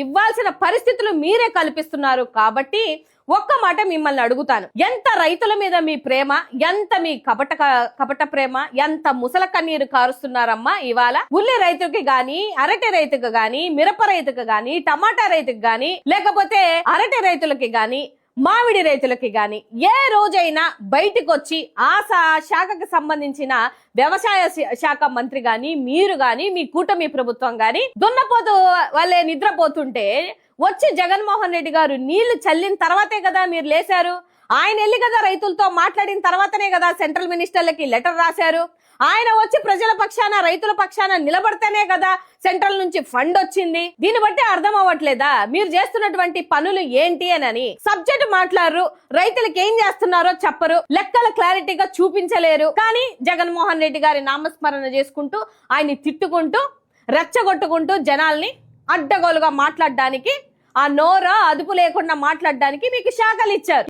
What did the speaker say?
ఇవ్వాల్సిన పరిస్థితులు మీరే కల్పిస్తున్నారు. కాబట్టి ఒక్క మాట మిమ్మల్ని అడుగుతాను, ఎంత రైతుల మీద మీ ప్రేమ, ఎంత మీ కపట ప్రేమ, ఎంత ముసల కన్నీరు కారుస్తున్నారమ్మా ఇవాళ. ఉల్లి రైతుకి గాని, అరటి రైతుకు గాని, మిరప రైతుకు గాని, టమాటా రైతుకు గాని, లేకపోతే అరటి రైతులకి గాని, మామిడి రైతులకి గాని ఏ రోజైనా బయటకు వచ్చి ఆ శాఖకు సంబంధించిన వ్యవసాయ శాఖ మంత్రి గాని, మీరు గాని, మీ కూటమి ప్రభుత్వం గాని దున్నపోతూ వాళ్ళే నిద్రపోతుంటే వచ్చి జగన్మోహన్ రెడ్డి గారు నీళ్లు చల్లిన తర్వాతే కదా మీరు లేశారు. ఆయన వెళ్ళి కదా రైతులతో మాట్లాడిన తర్వాతనే కదా సెంట్రల్ మినిస్టర్లకి లెటర్ రాశారు. ఆయన వచ్చి ప్రజల పక్షాన, రైతుల పక్షాన నిలబడితేనే కదా సెంట్రల్ నుంచి ఫండ్ వచ్చింది. దీన్ని బట్టి అర్థం అవ్వట్లేదా మీరు చేస్తున్నటువంటి పనులు ఏంటి అని? సబ్జెక్ట్ మాట్లాడరు, రైతులకు ఏం చేస్తున్నారో చెప్పరు, లెక్కలు క్లారిటీగా చూపించలేరు. కానీ జగన్మోహన్ రెడ్డి గారి నామస్మరణ చేసుకుంటూ, ఆయన్ని తిట్టుకుంటూ, రెచ్చగొట్టుకుంటూ, జనాల్ని అడ్డగోలుగా మాట్లాడడానికి, ఆ నోరా అదుపు లేకుండా మాట్లాడడానికి మీకు శాఖలు ఇచ్చారు.